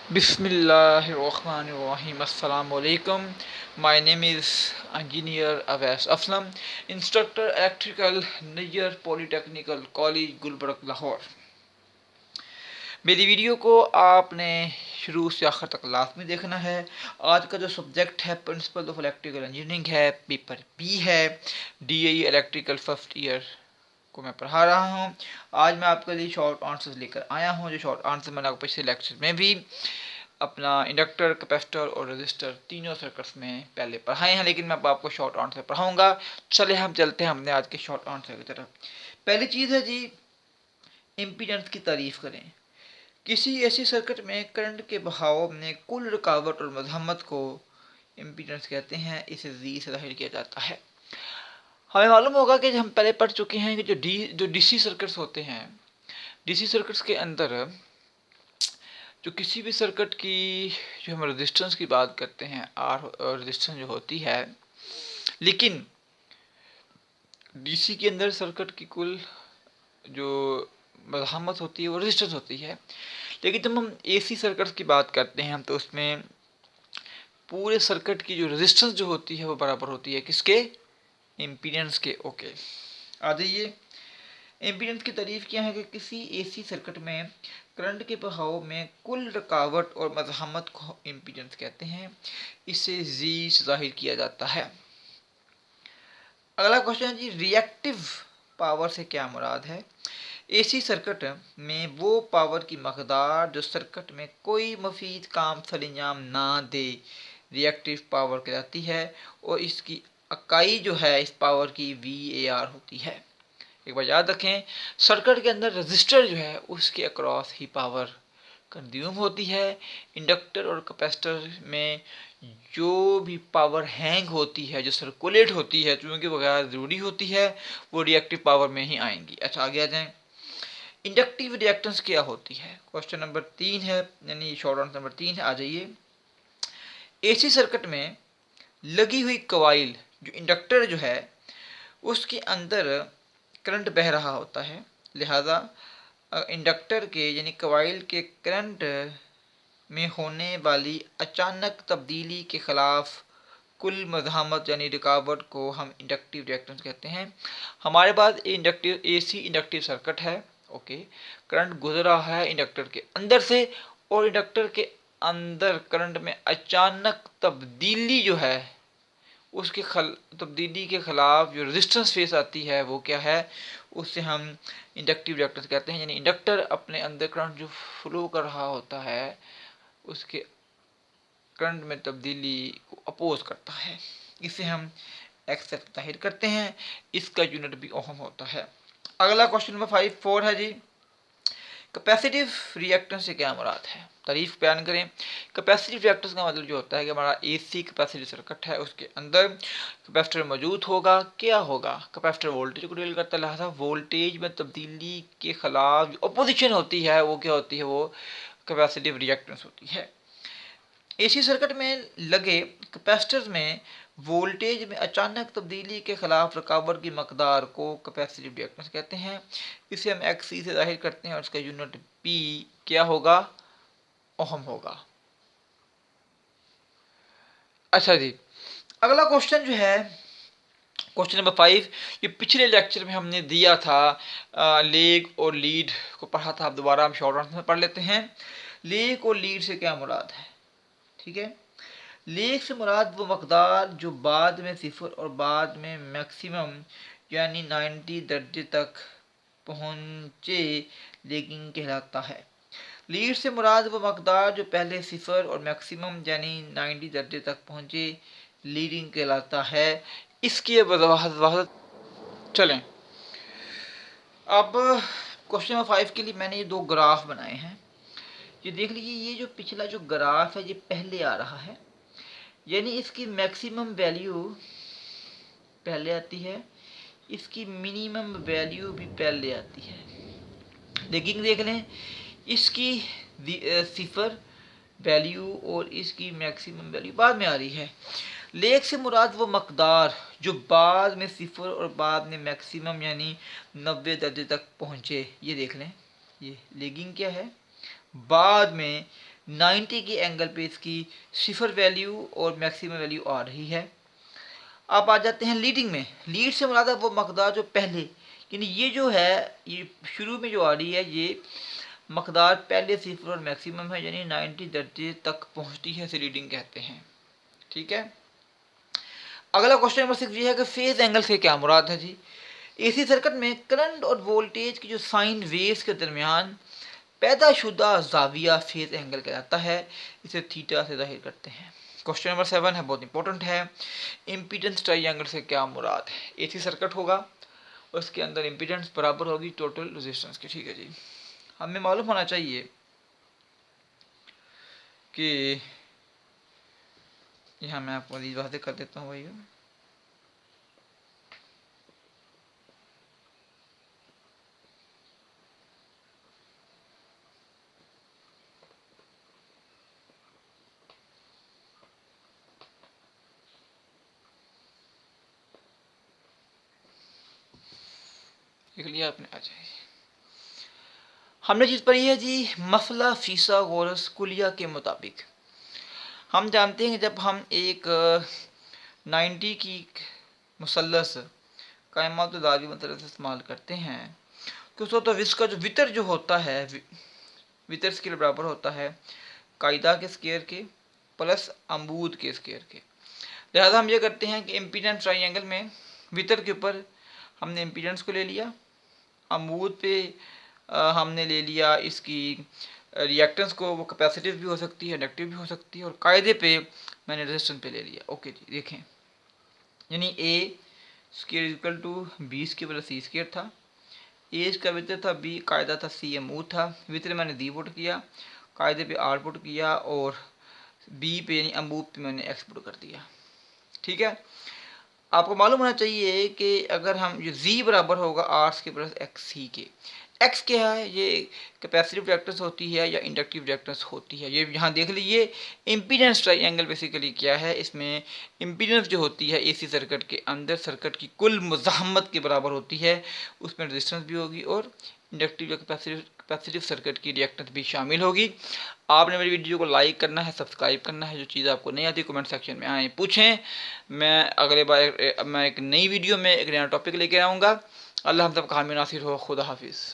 Bismillahirrahmanirrahim. Assalamu alaikum. My name is Engineer Awais Aslam, Instructor Electrical, Niger Polytechnical College, Gulberg Lahore. मेरी video को आपने शुरू से आखिर तक लाजमी देखना है। आज का जो सब्जेक्ट है प्रिंसिपल ऑफ इलेक्ट्रिकल इंजीनियरिंग है, पेपर बी है, DAE इलेक्ट्रिकल फर्स्ट ईयर को मैं पढ़ा रहा हूँ। आज मैं आपके लिए शॉर्ट आंसर्स लेकर आया हूँ। जो शॉर्ट आंसर मैंने आपको पिछले लेक्चर में भी अपना इंडक्टर, कैपेसिटर और रेजिस्टर तीनों सर्किट्स में पहले पढ़ाए हैं, लेकिन मैं आपको शॉर्ट आंसर पढ़ाऊंगा। चले हम चलते हैं हमने आज के शॉर्ट आंसर की तरफ। पहली चीज़ है जी, इम्पीडेंस की तारीफ करें। किसी ऐसी सर्किट में करंट के बहाव में कुल रुकावट और मजम्मत को इम्पीडेंस कहते हैं। इसे जी से जाहिर किया जाता है। हमें मालूम होगा कि हम पहले पढ़ चुके हैं कि जो डीसी सर्किट्स होते हैं, डीसी सर्किट्स के अंदर जो किसी भी सर्किट की जो हम रेजिस्टेंस की बात करते हैं, आर रेजिस्टेंस जो होती है, लेकिन डीसी के अंदर सर्किट की कुल जो मज़ाहमत होती है वो रेजिस्टेंस होती है। लेकिन जब हम एसी सर्किट्स की बात करते हैं तो उसमें पूरे सर्किट की जो रेजिस्टेंस जो होती है वो बराबर होती है किसके? इम्पीडेंस के। ओके, आ जाइए। इम्पीडेंस की तारीफ क्या है कि किसी एसी सर्किट में करंट के बहाव में कुल रुकावट और मज़ाहमत को इम्पीडेंस कहते हैं। इसे जी से जाहिर किया जाता है। अगला क्वेश्चन है जी, रिएक्टिव पावर से क्या मुराद है? एसी सर्किट में वो पावर की मकदार जो सर्किट में कोई मुफीद काम सरंजाम ना दे रिएक्टिव पावर कहलाती है, और इसकी इकाई जो है इस पावर की VAR होती है। एक बार याद रखें, सर्किट के अंदर रजिस्टर जो है उसके अक्रॉस ही पावर कंज्यूम होती है। इंडक्टर और कैपेसिटर में जो भी पावर हैंग होती है, जो सर्कुलेट होती है, चूँकि वगैरह ज़रूरी होती है, वो रिएक्टिव पावर में ही आएंगी। अच्छा, आगे आ जाएं। इंडक्टिव रिएक्टेंस क्या होती है? क्वेश्चन नंबर 3 है, यानी शॉर्ट आंसर नंबर 3 है। आ जाइए। एसी सर्किट में लगी हुई कवाइल जो इंडक्टर जो है उसके अंदर करंट बह रहा होता है, लिहाजा इंडक्टर के यानी कवाइल के करंट में होने वाली अचानक तब्दीली के खिलाफ कुल मज़ाहमत यानी रुकावट को हम इंडक्टिव रिएक्टेंस कहते हैं। हमारे पास इंडक्टिव एसी इंडक्टिव सर्किट है। ओके, करंट गुजर रहा है इंडक्टर के अंदर से, और इंडक्टर के अंदर करंट में अचानक तब्दीली जो है उसके तब्दीली के खिलाफ जो रेजिस्टेंस फेस आती है वो क्या है? उससे हम इंडक्टिव रिएक्टेंस कहते हैं। यानी इंडक्टर अपने अंदर करंट जो फ्लो कर रहा होता है उसके करंट में तब्दीली को अपोज करता है। इसे हम एक्स से जाहिर करते हैं। इसका यूनिट भी ओहम होता है। अगला क्वेश्चन नंबर 4 है जी, कैपेसिटिव रिएक्टेंस से क्या मुराद है? तारीफ बयान करें। कैपेसिटिव रिएक्टेंस का मतलब जो होता है कि हमारा एसी कैपेसिटिव सर्किट है, उसके अंदर कैपेसिटर मौजूद होगा। क्या होगा? कैपेसिटर वोल्टेज को डील करता है, लिहाजा वोल्टेज में तब्दीली के खिलाफ जो अपोजिशन होती है वो क्या होती है? वो कैपेसिटिव रिएक्टेंस होती है। एसी सर्किट में लगे कैपेसिटर्स में वोल्टेज में अचानक तब्दीली के खिलाफ रुकावट की मकदार को कैपेसिटिव रिएक्टेंस कहते हैं। इसे हम XC से जाहिर करते हैं और इसका यूनिट P क्या होगा? ओहम होगा। अच्छा जी, अगला क्वेश्चन जो है क्वेश्चन नंबर 5, ये पिछले लेक्चर में हमने दिया था। लेग और लीड को पढ़ा था। अब दोबारा हम शॉर्ट आंसर में पढ़ लेते हैं। लेग और लीड से क्या मुराद है? ठीक है, लेग से मुराद वो मकदार जो बाद में सिफर और बाद में मैक्सिमम यानी 90 दर्जे तक पहुँचे लेगिंग कहलाता है। लीड से मुराद वो मकदार जो पहले सिफर और मैक्सिमम यानी 90 दर्जे तक पहुँचे लीडिंग कहलाता है। इसकी वजाहत चलें। अब क्वेश्चन नंबर 5 के लिए मैंने ये दो ग्राफ बनाए हैं। ये देख लीजिए, ये जो पिछला जो ग्राफ है ये पहले आ रहा है, यानी इसकी मैक्सिमम वैल्यू पहले आती है, इसकी मिनिमम वैल्यू भी पहले आती है। लेकिन देख लें, इसकी सिफर वैल्यू और इसकी मैक्सिमम वैल्यू बाद में आ रही है। लेग से मुराद वो मकदार जो बाद में सिफर और बाद में मैक्सिमम यानी 90 दर्जे तक पहुँचे। ये देख लें, ये लेगिंग क्या है? बाद में 90 के एंगल पे इसकी सिफर वैल्यू और मैक्सिमम वैल्यू आ रही है। अब आ जाते हैं लीडिंग में। लीड से मुराद है वो मकदार जो पहले, यानी ये जो है ये शुरू में जो आ रही है ये मकदार पहले सिफर और मैक्सिमम है, यानी 90 दर्जे तक पहुंचती है, इसे लीडिंग कहते हैं। ठीक है। अगला क्वेश्चन नंबर 6 ये है कि फेज एंगल से क्या मुराद है जी। एसी सर्किट में करंट और वोल्टेज की जो साइन वेव्स के दरमियान पैदाशुदा जाविया फेज एंगल कहलाता है, इसे थीटा से जाहिर करते हैं। क्वेश्चन नंबर 7 है, बहुत इंपॉर्टेंट है। इम्पीडेंस ट्रायंगल से क्या मुराद है। एसी सर्किट होगा, उसके अंदर इम्पीडेंस बराबर होगी टोटल रेजिस्टेंस की। ठीक है जी। हमें मालूम होना चाहिए कि यहाँ मैं आपको वादे कर देता हूँ भैया। लिख लिया आपने, आ जाइए। हमने चीज़ पढ़ी है जी, मसला फिसागोरस कुलिया के मुताबिक हम जानते हैं कि जब हम एक 90 की मुसल्लस कायमात दावी मतलब इस्तेमाल करते हैं तो उसको तो इसका जो वितर जो होता है वितर स्केयर बराबर होता है कायदा के स्केयर के प्लस अमूद के स्केयर के। लिहाजा हम ये करते हैं कि इम्पीडेंस ट्रायंगल में वितर के ऊपर हमने इम्पीडेंस को ले लिया, अमूद पे हमने ले लिया इसकी रिएक्टेंस को, वो कैपेसिटिव भी हो सकती है इंडक्टिव भी हो सकती है, और कायदे पे मैंने रेजिस्टेंस पे ले लिया। ओके जी, देखें यानी A square equal to B square plus C square था, ए इसका वितर था, बी कायदा था, सी अमूद था, वितर मैंने दी पुट किया, कायदे पे आर पुट किया, और बी पे यानी अमूद पे मैंने एक्स पुट कर दिया। ठीक है। आपको मालूम होना चाहिए कि अगर हम ये z बराबर होगा आर के प्लस एक्स सी के, एक्स क्या है, ये कैपेसिटिव रिएक्टेंस होती है या इंडक्टिव रिएक्टेंस होती है। ये यहाँ देख लीजिए इम्पीडेंस ट्रायंगल बेसिकली क्या है, इसमें इम्पीडेंस जो होती है एसी सर्किट के अंदर सर्किट की कुल मुज़ाहमत के बराबर होती है, उसमें रेजिस्टेंस भी होगी और इंडक्टिव या कैपेसिटिव सर्किट की रिएक्टेंस भी शामिल होगी। आपने मेरी वीडियो को लाइक करना है, सब्सक्राइब करना है, जो चीज़ आपको नहीं आती कमेंट सेक्शन में आए पूछें। मैं अगले बार मैं एक नई वीडियो में एक नया टॉपिक लेके आऊँगा। अल्लाह हम सब का हामी नासिर हो। खुदा हाफिज़।